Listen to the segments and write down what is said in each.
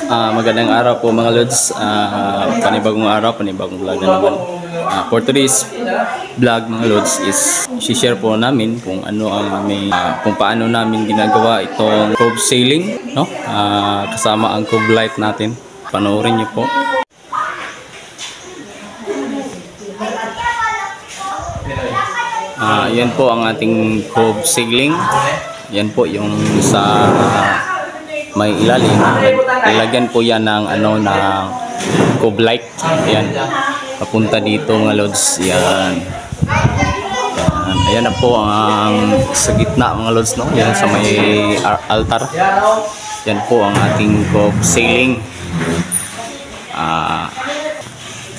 Magandang araw po mga Lods. Panibagong araw, panibagong vlog na naman. For today's vlog mga Lods is i-share po namin kung ano ang kung paano namin ginagawa itong cove sailing, no? Kasama ang cove light natin. Panoorin niyo po. Yan po ang ating cove sailing. Yan po yung sa may ilalim. Ilagyan po yan ng ng cove light. Ayan. Papunta dito mga Lods. Yan. Ayan na po ang sa gitna mga Lods, no? Yan sa may altar. Yan po ang ating cove sailing.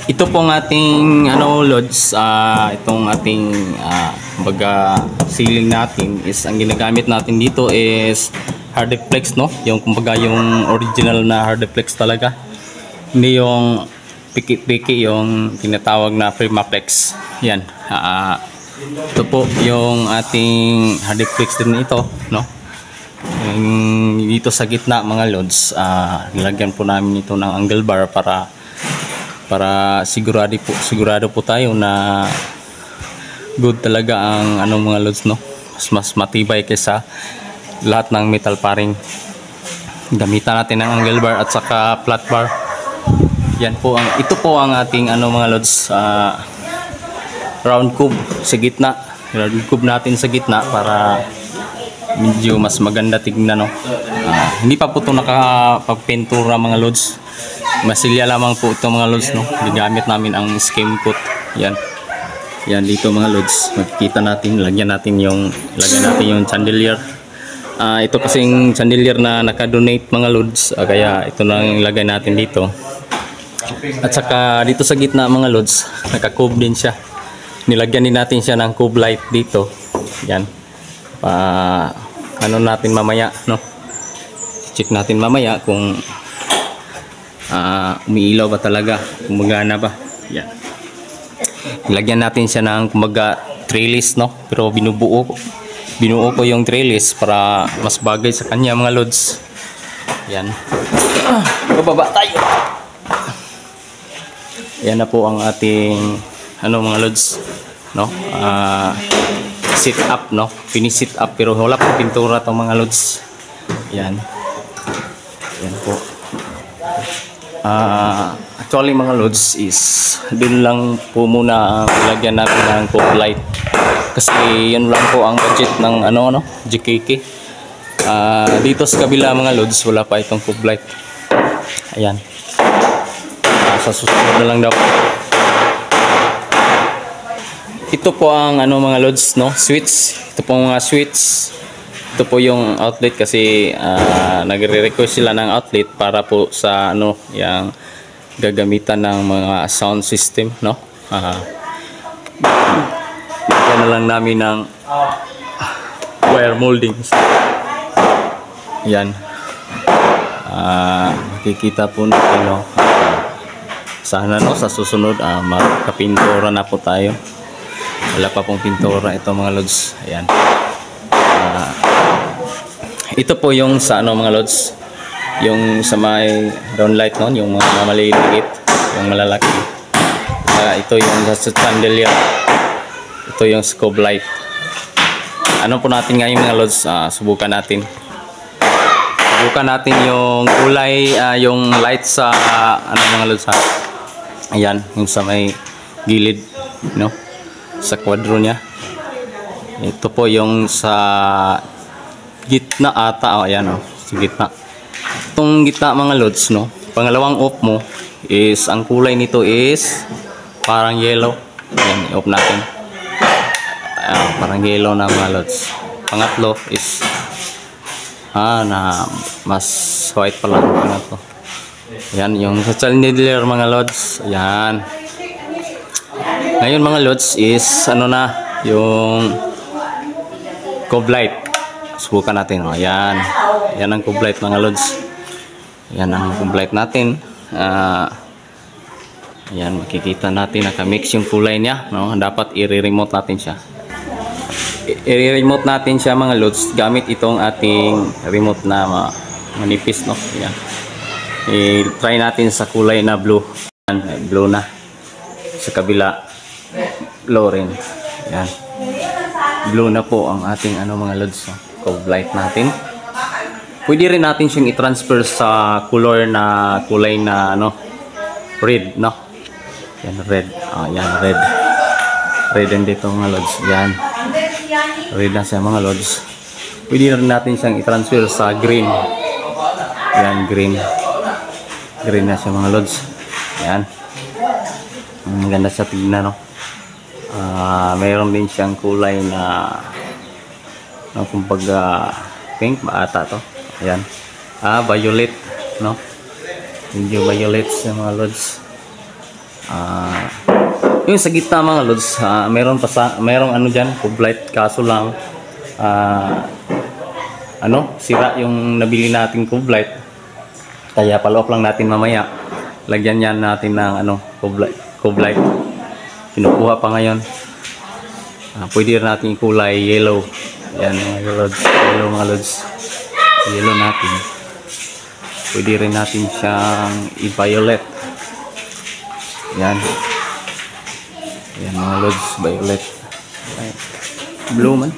Ito pong ating Lods, itong ating baga ceiling natin is ang ginagamit natin dito is Hardeflex, no? Yung kumbaga yung original na Hardeflex talaga. Hindi yung piki-piki, yung tinatawag na Primaflex. Yan. Ito po yung ating Hardeflex din ito, no? Dito sa gitna mga Lods, nilagyan po namin ito ng angle bar para sigurado po tayo na good talaga ang mga Lods, no? Mas matibay kaysa lahat ng metal paring. Gamitan natin ng angle bar at saka flat bar. Ito po ang ating mga Lods, round cube sa gitna. Round cube natin sa gitna para medyo mas maganda tignan, no? Hindi pa po ito nakapagpintura mga Lods. Masilya lamang po ito mga Lods, no? Gigamit namin ang skim coat. Yan dito mga Lods. Makikita natin, lagyan natin yung chandelier. Ito kasing chandelier na naka-donate mga Lods, kaya ito lang ilagay natin dito. At saka dito sa gitna mga Lods, naka-cove din siya. Nilagyan din natin siya ng cove light dito. Yan. Natin mamaya, no? Check natin mamaya kung umiilaw ba talaga, gumagana ba. Yan. Ilagyan natin siya ng kumbaga trellis, no? Pero binuo ko yung trellis para mas bagay sa kanya mga Lods. Yan. Bababa tayo. Yan na po ang ating mga Lods, no? Sit up, no? Finish sit up pero wala pa pintura tong mga Lods. Yan. Yan po. Actually mga Lods is dun lang po muna ilagyan natin ng cove light kasi yun lang po ang budget ng GKK. Dito sa kabila mga Lods wala pa itong cove light. Ayan. Sa susunod na lang daw. Ito po ang mga Lods, no? Switch. Ito po mga switch. Ito po yung outlet kasi nagre-request sila ng outlet para po sa yung gagamitan ng mga sound system, no? Yan na lang namin ng wire moldings. Yan. Makikita po natin, no? Sana sa susunod makapintura na po tayo. Wala pa pong pintura ito mga Lods. Ayan. Ito po yung sa mga Lods, yung sa may downlight noon, yung mga maliliit, yung malalaki. Ito yung sa chandelier. Ito yung cove light. Po natin ngayon mga Lods, subukan natin. Subukan natin yung kulay, yung light sa mga Lods. Ayan, yung sa may gilid, no? Sa kwadro niya. Ito po yung sa gitna ata. Ayan, sa gitna. Itong gitna mga Lods, no? Pangalawang off mo is ang kulay nito is parang yellow. Ayan, i-off natin. Parang yellow na mga Lods. Pangatlo is na mas white pa lang ito. Ayan, yung sa chandelier mga Lods. Ayan. Ngayon mga Lods is yung cove light. Subukan natin. Ayan. Ayan ang cove light mga Lods. Ayan ang cove light natin. Ayan, makikita natin naka-mix yung kulay niya, no? Dapat i-remote natin siya. I-remote natin siya mga Lods gamit itong ating remote na manipis, no? Ayan. I-try natin sa kulay na blue. Blue na. Sa kabila, blue rin. Yan. Blue na po ang ating mga lods. Cove light natin. Pwede rin natin siyang i-transfer sa kulay na red, no? Yan, red. Yan, red. Red din dito mga lods. Yan. Red na siya mga lods. Pwede rin natin siyang i-transfer sa green. Yan, green. Green na siya mga lods. Yan. Maganda siya tignan, no? Mayroon din siyang kulay na kumbaga pink ba ata to? Ayan. Violet, no? Medyo violet sa mga lods. Yung sa gitna mga lods, mayroong dyan, cove light, kaso lang sira yung nabili nating cove light. Kaya follow up lang natin mamaya. Lagyan yan natin ng cove light. Kinukuha pa ngayon. Pwede rin natin kulay yellow. Yan mga lods. Yellow mga lods. Yellow natin. Pwede rin natin siyang i-violet. Yan. Yan mga lods. Violet. Blue man.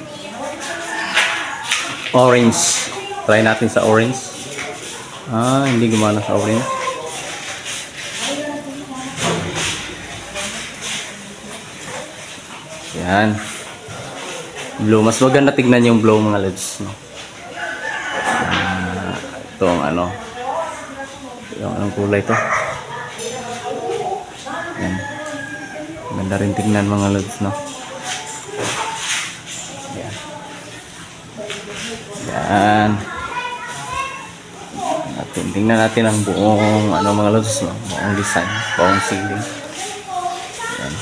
Orange. Try natin sa orange. Hindi gumana sa orange. Yan. Blue. Mas maganda tignan yung blue mga lods. No? Itong yung kulay to. Yan. Maganda rin tignan mga lods, no? Yan. Yan. Tingnan natin ang buong mga lods, no? Buong design, buong ceiling. Yan.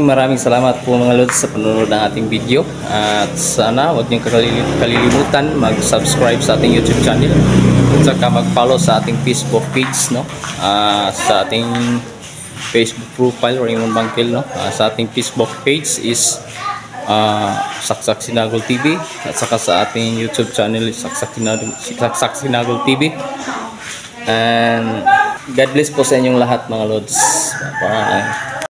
Maraming salamat po mga lods sa panonood ng ating video, at sana huwag niyong kalilimutan mag-subscribe sa ating YouTube channel at saka mag-follow sa ating Facebook page, no? Sa ating Facebook profile Raymond Bangkil, no? Sa ating Facebook page is Saksak Sinagol TV, at saka sa ating YouTube channel is Saksak Sinagol TV. And God bless po sa inyong lahat mga lods. Bye.